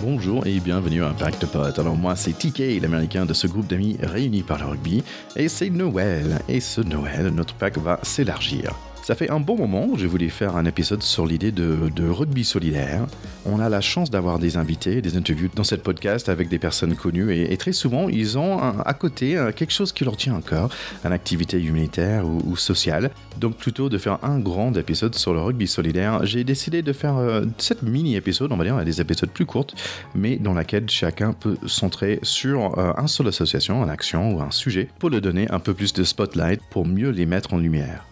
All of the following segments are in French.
bonjour et bienvenue à Impact Pod. Alors moi c'est TK, l'américain de ce groupe d'amis réunis par le rugby, et c'est Noël, et ce Noël, notre pack va s'élargir. Ça fait un bon moment que je voulais faire un épisode sur l'idée de rugby solidaire. On a la chance d'avoir des invités, des interviews dans cette podcast avec des personnes connues et très souvent ils ont à côté quelque chose qui leur tient à cœur, une activité humanitaire ou sociale. Donc plutôt de faire un grand épisode sur le rugby solidaire, j'ai décidé de faire cette mini-épisode, on va dire, des épisodes plus courtes, mais dans laquelle chacun peut centrer sur un seul association, une action ou un sujet pour leur donner un peu plus de spotlight pour mieux les mettre en lumière.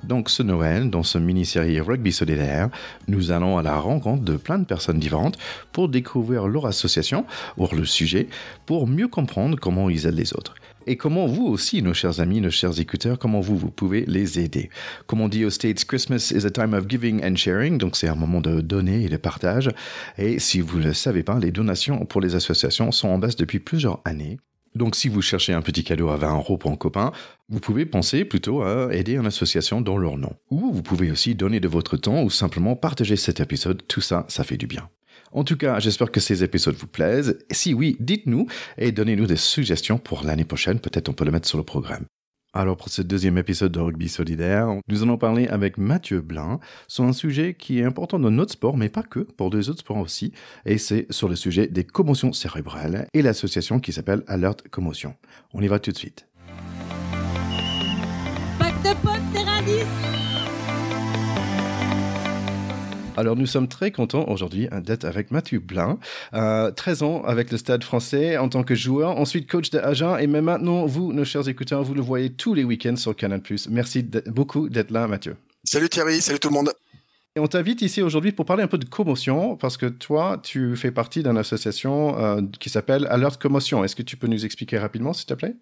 Donc ce Noël, dans ce mini-série Rugby Solidaire, nous allons à la rencontre de plein de personnes différentes pour découvrir leur association ou le sujet, pour mieux comprendre comment ils aident les autres. Et comment vous aussi, nos chers amis, nos chers écouteurs, comment vous pouvez les aider. Comme on dit aux States, Christmas is a time of giving and sharing, donc c'est un moment de donner et de partage. Et si vous ne le savez pas, les donations pour les associations sont en baisse depuis plusieurs années. Donc si vous cherchez un petit cadeau à 20 € pour un copain, vous pouvez penser plutôt à aider une association dans leur nom. Ou vous pouvez aussi donner de votre temps ou simplement partager cet épisode, tout ça, ça fait du bien. En tout cas, j'espère que ces épisodes vous plaisent. Si oui, dites-nous et donnez-nous des suggestions pour l'année prochaine, peut-être on peut le mettre sur le programme. Alors pour ce deuxième épisode de Rugby Solidaire, nous allons parler avec Mathieu Blin sur un sujet qui est important dans notre sport, mais pas que, pour deux autres sports aussi, et c'est sur le sujet des commotions cérébrales et l'association qui s'appelle Alert Commotion. On y va tout de suite. Pack de potes, terrain 10. Alors nous sommes très contents aujourd'hui d'être avec Mathieu Blin, 13 ans avec le Stade français en tant que joueur, ensuite coach de Agen et même maintenant vous, nos chers écouteurs, vous le voyez tous les week-ends sur Canal+. Merci beaucoup d'être là Mathieu. Salut Thierry, salut tout le monde. Et on t'invite ici aujourd'hui pour parler un peu de commotion parce que toi tu fais partie d'une association qui s'appelle Alert Commotion. Est-ce que tu peux nous expliquer rapidement s'il te plaît ?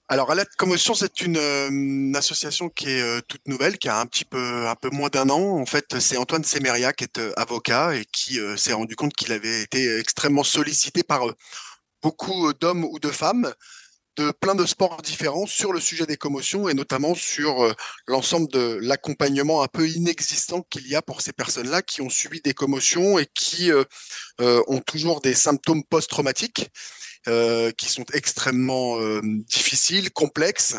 Alors, Alert Commotion, c'est une association qui est toute nouvelle, qui a un peu moins d'un an. En fait, c'est Antoine Semeria qui est avocat et qui s'est rendu compte qu'il avait été extrêmement sollicité par beaucoup d'hommes ou de femmes de plein de sports différents sur le sujet des commotions et notamment sur l'ensemble de l'accompagnement un peu inexistant qu'il y a pour ces personnes-là qui ont subi des commotions et qui ont toujours des symptômes post-traumatiques. Qui sont extrêmement difficiles, complexes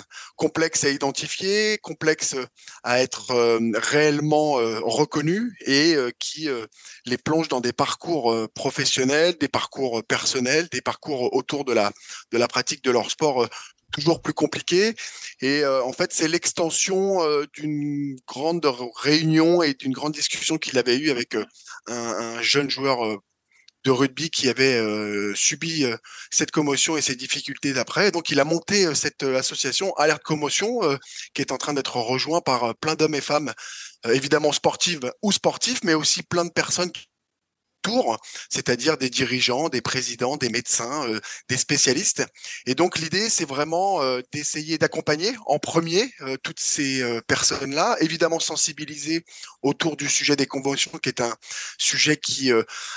à identifier, complexes à être réellement reconnus et qui les plongent dans des parcours professionnels, des parcours personnels, des parcours autour de la pratique de leur sport toujours plus compliqués. Et en fait, c'est l'extension d'une grande réunion et d'une grande discussion qu'il avait eue avec un jeune joueur de rugby qui avait subi cette commotion et ses difficultés d'après. Donc, il a monté cette association Alert Commotion qui est en train d'être rejoint par plein d'hommes et femmes, évidemment sportives ou sportifs, mais aussi plein de personnes tour, c'est-à-dire des dirigeants, des présidents, des médecins, des spécialistes. Et donc l'idée, c'est vraiment d'essayer d'accompagner en premier toutes ces personnes-là, évidemment sensibiliser autour du sujet des conventions, qui est un sujet qui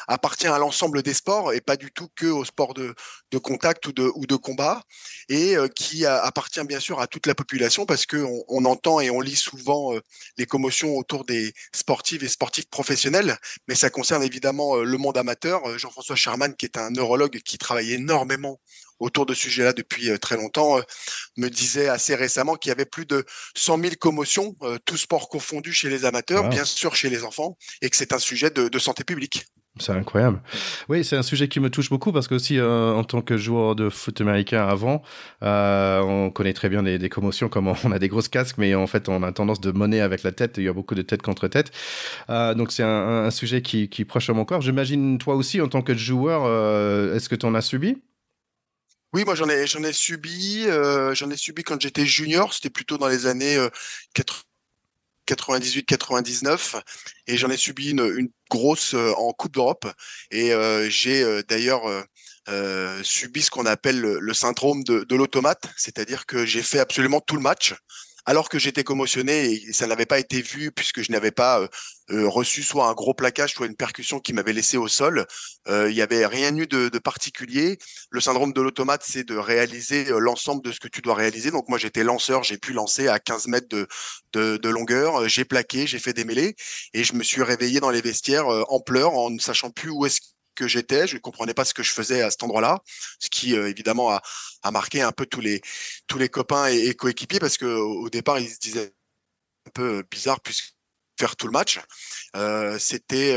appartient à l'ensemble des sports et pas du tout que aux sports de contact ou de combat, et qui appartient bien sûr à toute la population parce qu'on entend et on lit souvent les commotions autour des sportives et sportifs professionnels, mais ça concerne évidemment le monde amateur. Jean-François Sherman, qui est un neurologue qui travaille énormément autour de ce sujet-là depuis très longtemps, me disait assez récemment qu'il y avait plus de 100 000 commotions, tous sports confondus chez les amateurs, Wow. bien sûr chez les enfants, et que c'est un sujet de santé publique. C'est incroyable. Oui, c'est un sujet qui me touche beaucoup parce que aussi, en tant que joueur de foot américain avant, on connaît très bien des commotions, comme on a des grosses casques, mais en fait, on a tendance de monnaie avec la tête. Il y a beaucoup de tête contre tête. Donc, c'est un sujet qui est proche à mon corps. J'imagine, toi aussi, en tant que joueur, est-ce que tu en as subi ? Oui, moi j'en ai subi quand j'étais junior, c'était plutôt dans les années 98-99, et j'en ai subi une grosse en Coupe d'Europe, et j'ai d'ailleurs subi ce qu'on appelle le syndrome de l'automate, c'est-à-dire que j'ai fait absolument tout le match alors que j'étais commotionné et ça n'avait pas été vu puisque je n'avais pas reçu soit un gros plaquage, soit une percussion qui m'avait laissé au sol. Il n'y avait rien eu de particulier. Le syndrome de l'automate, c'est de réaliser l'ensemble de ce que tu dois réaliser. Donc moi, j'étais lanceur, j'ai pu lancer à 15 mètres de longueur. J'ai plaqué, j'ai fait des mêlées et je me suis réveillé dans les vestiaires en pleurs, en ne sachant plus où est-ce que j'étais. Je ne comprenais pas ce que je faisais à cet endroit-là, ce qui évidemment a marqué un peu tous les copains et coéquipiers parce qu'au départ, ils se disaient un peu bizarre puisque faire tout le match. C'était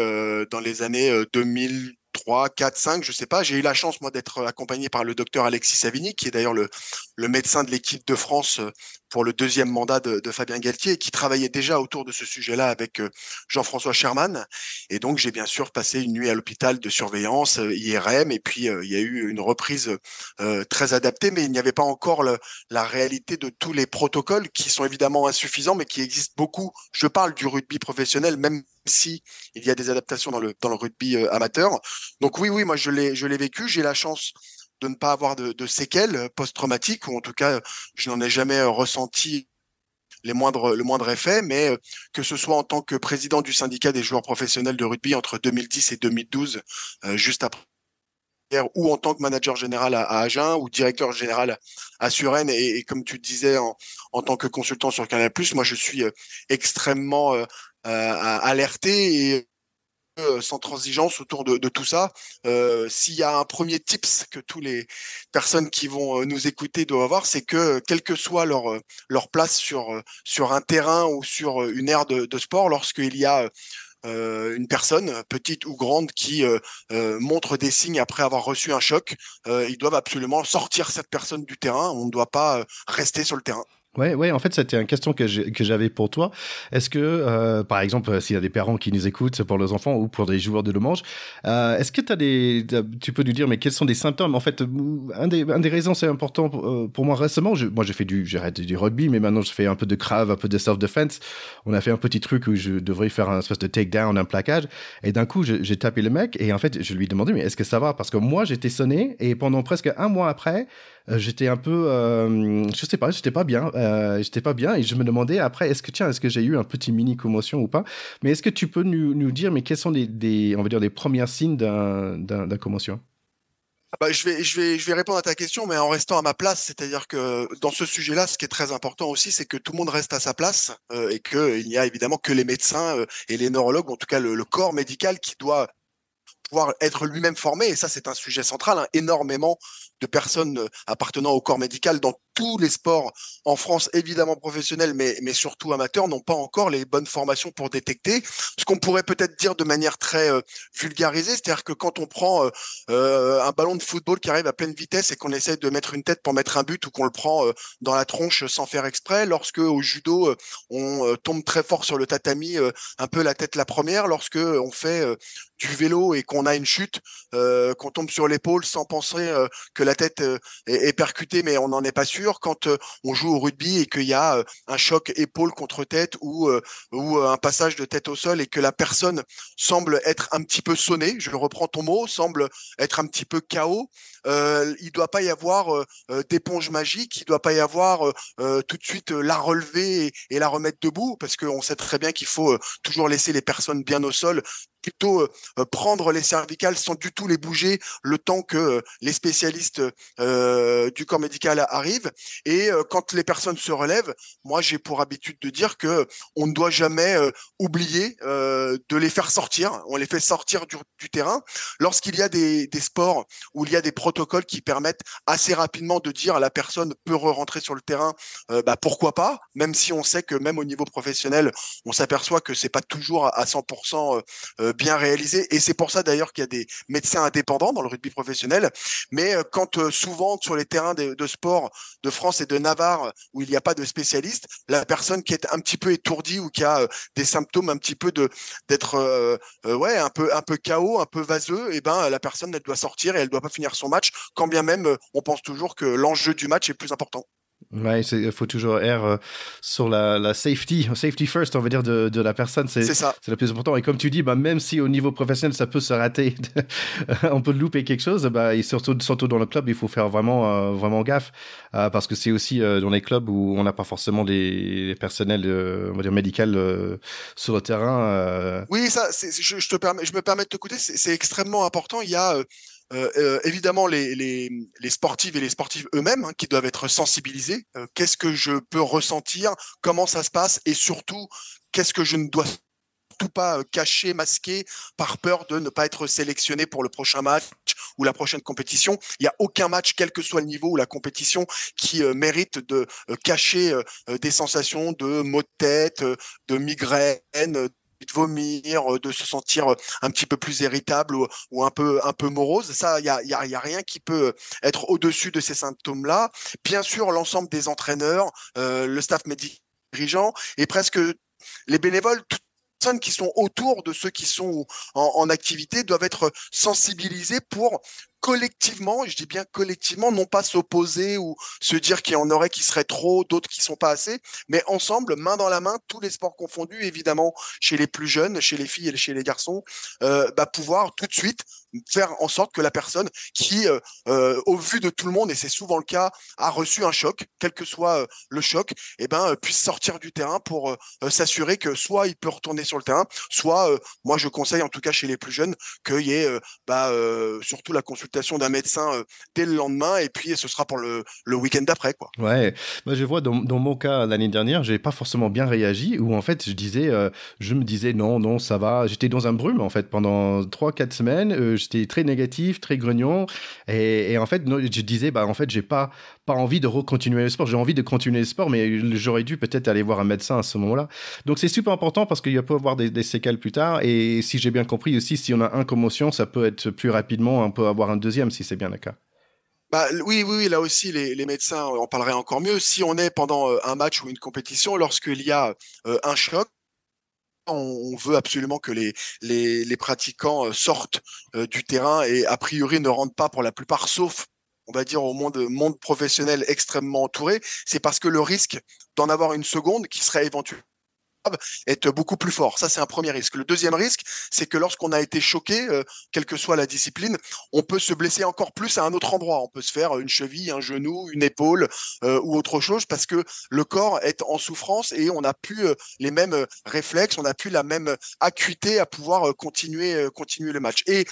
dans les années 2003, 4, 5, je sais pas. J'ai eu la chance, moi, d'être accompagné par le docteur Alexis Savigny, qui est d'ailleurs le médecin de l'équipe de France pour le deuxième mandat de Fabien Galtier, qui travaillait déjà autour de ce sujet-là avec Jean-François Sherman. Et donc, j'ai bien sûr passé une nuit à l'hôpital de surveillance, IRM, et puis il y a eu une reprise très adaptée, mais il n'y avait pas encore la réalité de tous les protocoles qui sont évidemment insuffisants, mais qui existent beaucoup. Je parle du rugby professionnel, même si il y a des adaptations dans le rugby amateur. Donc oui, moi je l'ai vécu. J'ai la chance de ne pas avoir de séquelles post-traumatiques, ou en tout cas, je n'en ai jamais ressenti le moindre effet, mais que ce soit en tant que président du syndicat des joueurs professionnels de rugby entre 2010 et 2012, juste après, ou en tant que manager général à Agen ou directeur général à Suresnes, et comme tu disais en tant que consultant sur Canal+, moi je suis extrêmement alerté et sans transigence autour de tout ça. S'il y a un premier tips que tous les personnes qui vont nous écouter doivent avoir, c'est que quelle que soit leur place sur un terrain ou sur une aire de sport, lorsqu'il y a une personne, petite ou grande, qui montre des signes après avoir reçu un choc, ils doivent absolument sortir cette personne du terrain. On ne doit pas rester sur le terrain. Ouais, en fait, c'était une question que j'avais pour toi. Est-ce que, par exemple, s'il y a des parents qui nous écoutent pour leurs enfants ou pour des joueurs de Lomange, est-ce que tu peux nous dire, mais quels sont des symptômes? En fait, un des raisons, c'est important pour moi récemment. J'ai arrêté du rugby, mais maintenant, je fais un peu de crave, un peu de self-defense. On a fait un petit truc où je devrais faire un espèce de take-down, un plaquage. Et d'un coup, j'ai tapé le mec et en fait, je lui ai demandé, mais est-ce que ça va? Parce que moi, j'étais sonné et pendant presque un mois après, j'étais un peu, je sais pas, j'étais pas bien et je me demandais après, est-ce que j'ai eu un petit mini commotion ou pas? Mais est-ce que tu peux nous dire, mais quels sont on va dire, les premiers signes d'un commotion? Je vais répondre à ta question, mais en restant à ma place. C'est-à-dire que dans ce sujet-là, ce qui est très important aussi, c'est que tout le monde reste à sa place et qu'il n'y a évidemment que les médecins et les neurologues, en tout cas le corps médical, qui doit pouvoir être lui-même formé. Et ça, c'est un sujet central, hein. Énormément de personnes appartenant au corps médical dans tous les sports en France, évidemment professionnels, mais surtout amateurs, n'ont pas encore les bonnes formations pour détecter. Ce qu'on pourrait peut-être dire de manière très vulgarisée, c'est-à-dire que quand on prend un ballon de football qui arrive à pleine vitesse et qu'on essaie de mettre une tête pour mettre un but, ou qu'on le prend dans la tronche sans faire exprès, lorsque au judo, on tombe très fort sur le tatami, un peu la tête la première, lorsque on fait du vélo et qu'on a une chute, qu'on tombe sur l'épaule sans penser que la tête est percutée, mais on n'en est pas sûr. Quand on joue au rugby et qu'il y a un choc épaule contre tête ou un passage de tête au sol et que la personne semble être un petit peu sonnée, je reprends ton mot, semble être un petit peu KO, il ne doit pas y avoir d'éponge magique, il ne doit pas y avoir tout de suite la relever et la remettre debout, parce qu'on sait très bien qu'il faut toujours laisser les personnes bien au sol, plutôt prendre les cervicales sans du tout les bouger le temps que les spécialistes du corps médical arrivent. Et quand les personnes se relèvent, moi j'ai pour habitude de dire que on ne doit jamais oublier de les faire sortir. On les fait sortir du terrain. Lorsqu'il y a des sports où il y a des protocoles qui permettent assez rapidement de dire à la personne peut re-rentrer sur le terrain, pourquoi pas, même si on sait que même au niveau professionnel, on s'aperçoit que c'est pas toujours à 100% bien réalisé. Et c'est pour ça d'ailleurs qu'il y a des médecins indépendants dans le rugby professionnel. Mais quand souvent sur les terrains de sport de France et de Navarre, où il n'y a pas de spécialiste, la personne qui est un petit peu étourdie ou qui a des symptômes un petit peu d'être un peu KO, un peu vaseux, et ben la personne elle doit sortir et elle doit pas finir son match, quand bien même on pense toujours que l'enjeu du match est plus important. Ouais, il faut toujours errer sur la safety first, on va dire, de la personne. C'est ça. C'est le plus important. Et comme tu dis, même si au niveau professionnel, ça peut se rater, on peut louper quelque chose, et surtout dans le club, il faut faire vraiment gaffe, parce que c'est aussi dans les clubs où on n'a pas forcément les personnels, on va dire, médical sur le terrain. Oui, ça, je me permets de te écouter, c'est extrêmement important. Il y a évidemment les sportives et les sportifs eux-mêmes, hein, qui doivent être sensibilisés. Qu'est-ce que je peux ressentir? Comment ça se passe? Et surtout, qu'est-ce que je ne dois surtout pas caché, masqué, par peur de ne pas être sélectionné pour le prochain match ou la prochaine compétition. Il n'y a aucun match, quel que soit le niveau ou la compétition, qui mérite de cacher des sensations de maux de tête, de migraine, de vomir, de se sentir un petit peu plus irritable ou un peu morose. Ça, il y a rien qui peut être au-dessus de ces symptômes-là. Bien sûr, l'ensemble des entraîneurs, le staff médical dirigeant et presque les bénévoles, toutes les personnes qui sont autour de ceux qui sont en activité doivent être sensibilisés pour collectivement, et je dis bien collectivement, non pas s'opposer ou se dire qu'il y en aurait qui seraient trop, d'autres qui sont pas assez, mais ensemble, main dans la main, tous les sports confondus, évidemment, chez les plus jeunes, chez les filles et chez les garçons, pouvoir tout de suite faire en sorte que la personne qui, au vu de tout le monde, et c'est souvent le cas, a reçu un choc, quel que soit le choc, puisse sortir du terrain pour s'assurer que soit il peut retourner sur le terrain, soit, moi je conseille en tout cas chez les plus jeunes, qu'il y ait surtout la consultation d'un médecin dès le lendemain, et puis ce sera pour le week-end d'après, quoi. Ouais, moi je vois dans mon cas l'année dernière, j'ai pas forcément bien réagi, où en fait je me disais non, ça va. J'étais dans un brume en fait pendant 3-4 semaines, j'étais très négatif, très grognon, et en fait je disais en fait j'ai pas envie de recontinuer le sport. J'ai envie de continuer le sport, mais j'aurais dû peut-être aller voir un médecin à ce moment-là. Donc c'est super important parce qu'il peut y avoir des séquelles plus tard, et si j'ai bien compris aussi, si on a un commotion, ça peut être plus rapidement, on peut avoir un deuxième si c'est bien le cas. Oui, là aussi, les médecins en parleraient encore mieux. Si on est pendant un match ou une compétition, lorsqu'il y a un choc, on veut absolument que les pratiquants sortent du terrain et a priori ne rentrent pas pour la plupart, sauf, on va dire, au monde professionnel extrêmement entouré. C'est parce que le risque d'en avoir une seconde qui serait éventuellement est beaucoup plus fort. Ça, c'est un premier risque. Le deuxième risque, c'est que lorsqu'on a été choqué, quelle que soit la discipline, on peut se blesser encore plus à un autre endroit. On peut se faire une cheville, un genou, une épaule ou autre chose parce que le corps est en souffrance et on n'a plus les mêmes réflexes, on n'a plus la même acuité à pouvoir continuer le match. Et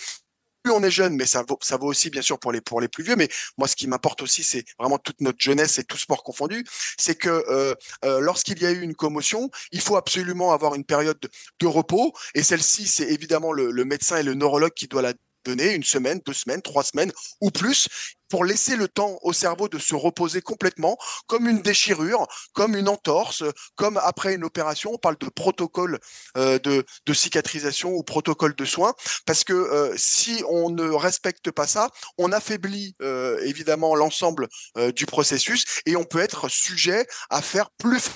plus on est jeune, mais ça vaut aussi bien sûr pour les plus vieux. Mais moi, ce qui m'importe aussi, c'est vraiment toute notre jeunesse et tout sport confondu, c'est que lorsqu'il y a eu une commotion, il faut absolument avoir une période de repos. Et celle-ci, c'est évidemment le médecin et le neurologue qui doit la donner, 1 semaine, 2 semaines, 3 semaines ou plus, pour laisser le temps au cerveau de se reposer complètement, comme une déchirure, comme une entorse, comme après une opération. On parle de protocole de cicatrisation ou protocole de soins, parce que si on ne respecte pas ça, on affaiblit évidemment l'ensemble du processus et on peut être sujet à faire plus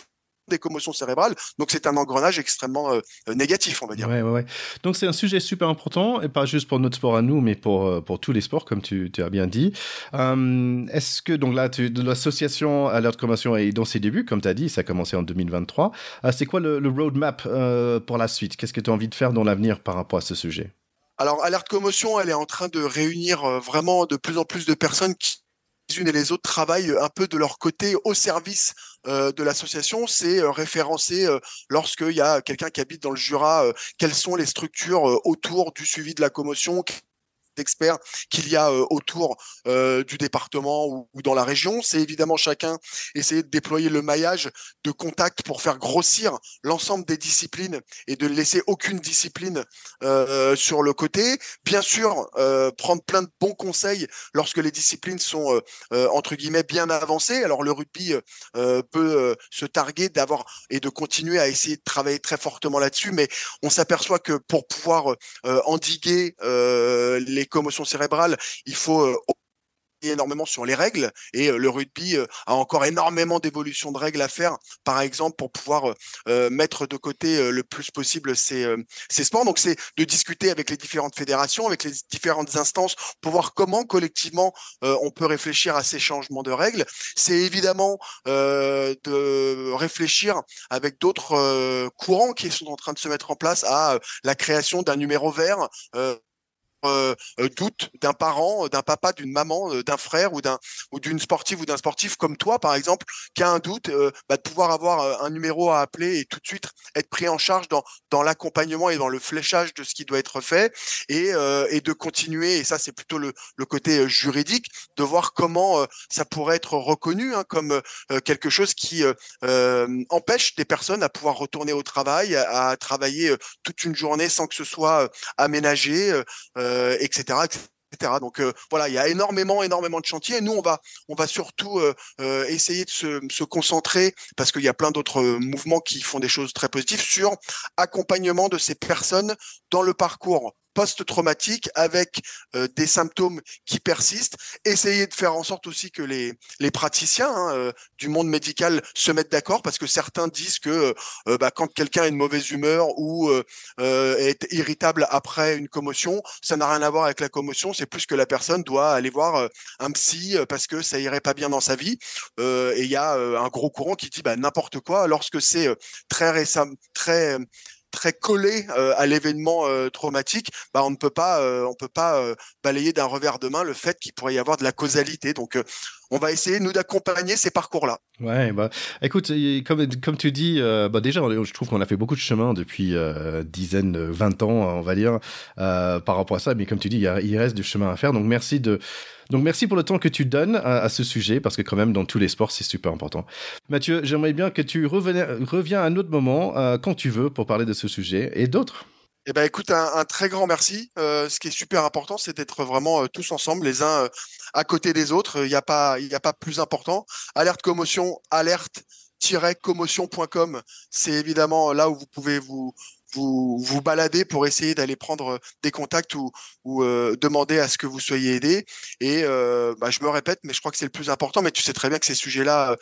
des commotions cérébrales. Donc, c'est un engrenage extrêmement négatif, on va dire. Ouais. Donc, c'est un sujet super important, et pas juste pour notre sport à nous, mais pour tous les sports, comme tu as bien dit. Est-ce que, donc là, l'association Alerte Commotion est dans ses débuts, comme tu as dit, ça a commencé en 2023. C'est quoi le roadmap pour la suite? Qu'est-ce que tu as envie de faire dans l'avenir par rapport à ce sujet? Alors, Alerte Commotion, elle est en train de réunir vraiment de plus en plus de personnes qui les unes et les autres travaillent un peu de leur côté au service de l'association. C'est référencer lorsqu'il y a quelqu'un qui habite dans le Jura, quelles sont les structures autour du suivi de la commotion, d'experts qu'il y a autour du département ou dans la région. C'est évidemment chacun essayer de déployer le maillage de contacts pour faire grossir l'ensemble des disciplines et de ne laisser aucune discipline sur le côté. Bien sûr, prendre plein de bons conseils lorsque les disciplines sont entre guillemets bien avancées. Alors le rugby peut se targuer d'avoir et de continuer à essayer de travailler très fortement là-dessus, mais on s'aperçoit que pour pouvoir endiguer les commotions cérébrales, il faut énormément sur les règles et le rugby a encore énormément d'évolutions de règles à faire, par exemple pour pouvoir mettre de côté le plus possible ces sports. Donc c'est de discuter avec les différentes fédérations, avec les différentes instances pour voir comment collectivement on peut réfléchir à ces changements de règles. C'est évidemment de réfléchir avec d'autres courants qui sont en train de se mettre en place à la création d'un numéro vert doute d'un parent, d'un papa, d'une maman, d'un frère ou d'une sportive ou d'un sportif comme toi, par exemple, qui a un doute, de pouvoir avoir un numéro à appeler et tout de suite être pris en charge dans l'accompagnement et dans le fléchage de ce qui doit être fait et de continuer, et ça c'est plutôt le côté juridique, de voir comment ça pourrait être reconnu comme quelque chose qui empêche des personnes à pouvoir retourner au travail, à travailler toute une journée sans que ce soit aménagé, etc., etc. Donc voilà, il y a énormément de chantiers. Et nous, on va surtout essayer de se concentrer, parce qu'il y a plein d'autres mouvements qui font des choses très positives, sur accompagnement de ces personnes dans le parcours post-traumatique avec des symptômes qui persistent, essayer de faire en sorte aussi que les praticiens du monde médical se mettent d'accord, parce que certains disent que quand quelqu'un a une mauvaise humeur ou est irritable après une commotion, ça n'a rien à voir avec la commotion, c'est plus que la personne doit aller voir un psy parce que ça irait pas bien dans sa vie. Et il y a un gros courant qui dit n'importe quoi lorsque c'est très récent, très collé à l'événement traumatique, on ne peut pas balayer d'un revers de main le fait qu'il pourrait y avoir de la causalité. Donc on va essayer nous d'accompagner ces parcours-là. Ouais, écoute, comme tu dis, déjà je trouve qu'on a fait beaucoup de chemin depuis 20 ans, on va dire, par rapport à ça, mais comme tu dis, il reste du chemin à faire, donc merci pour le temps que tu donnes à ce sujet, parce que quand même dans tous les sports c'est super important. Mathieu, j'aimerais bien que tu reviens à un autre moment quand tu veux pour parler de ce sujet et d'autres. Eh ben, écoute, un très grand merci. Ce qui est super important, c'est d'être vraiment tous ensemble, les uns à côté des autres. Il n'y a pas plus important. Alerte commotion, alerte-commotion.com. C'est évidemment là où vous pouvez vous balader pour essayer d'aller prendre des contacts ou demander à ce que vous soyez aidé. Et je me répète, mais je crois que c'est le plus important. Mais tu sais très bien que ces sujets-là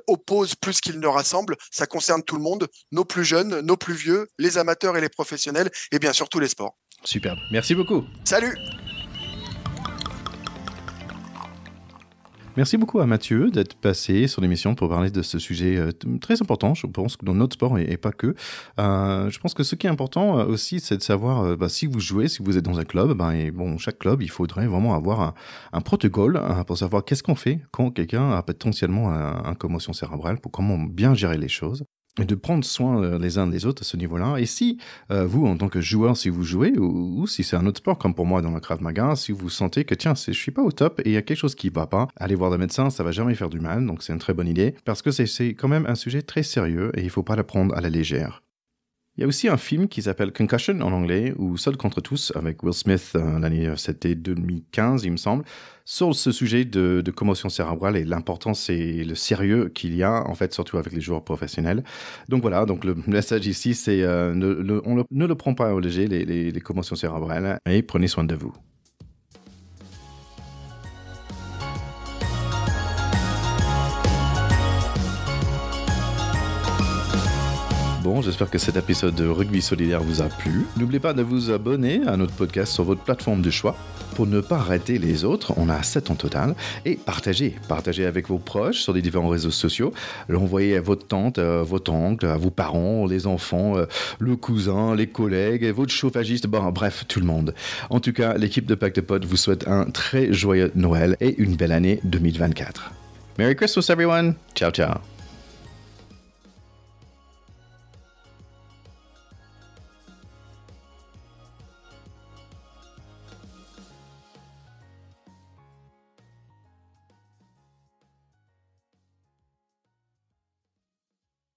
opposent plus qu'ils ne rassemblent. Ça concerne tout le monde, nos plus jeunes, nos plus vieux, les amateurs et les professionnels, et bien sûr tous les sports. Super, merci beaucoup. Salut. Merci beaucoup à Mathieu d'être passé sur l'émission pour parler de ce sujet très important, je pense, dans notre sport et pas que. Je pense que ce qui est important aussi, c'est de savoir si vous jouez, si vous êtes dans un club, chaque club, il faudrait vraiment avoir un protocole pour savoir qu'est-ce qu'on fait quand quelqu'un a potentiellement une commotion cérébrale, pour comment bien gérer les choses. Et de prendre soin les uns des autres à ce niveau-là. Et si vous, en tant que joueur, si vous jouez, ou si c'est un autre sport, comme pour moi dans le Krav Maga, si vous sentez que tiens, je suis pas au top et il y a quelque chose qui va pas, allez voir le médecin, ça va jamais faire du mal, donc c'est une très bonne idée, parce que c'est quand même un sujet très sérieux et il faut pas le prendre à la légère. Il y a aussi un film qui s'appelle Concussion en anglais, ou Seul contre tous, avec Will Smith, l'année, c'était 2015, il me semble, sur ce sujet de commotion cérébrale et l'importance et le sérieux qu'il y a, en fait, surtout avec les joueurs professionnels. Donc voilà, donc le message ici, c'est ne le prend pas au léger, les commotions cérébrales, et prenez soin de vous. Bon, j'espère que cet épisode de Rugby Solidaire vous a plu. N'oubliez pas de vous abonner à notre podcast sur votre plateforme de choix pour ne pas rater les autres. On a 7 en total. Et partagez avec vos proches sur les différents réseaux sociaux. L'envoyez à votre tante, votre oncle, à vos parents, les enfants, le cousin, les collègues, votre chauffagiste, bref, tout le monde. En tout cas, l'équipe de Pack de Pod vous souhaite un très joyeux Noël et une belle année 2024. Merry Christmas everyone. Ciao, ciao.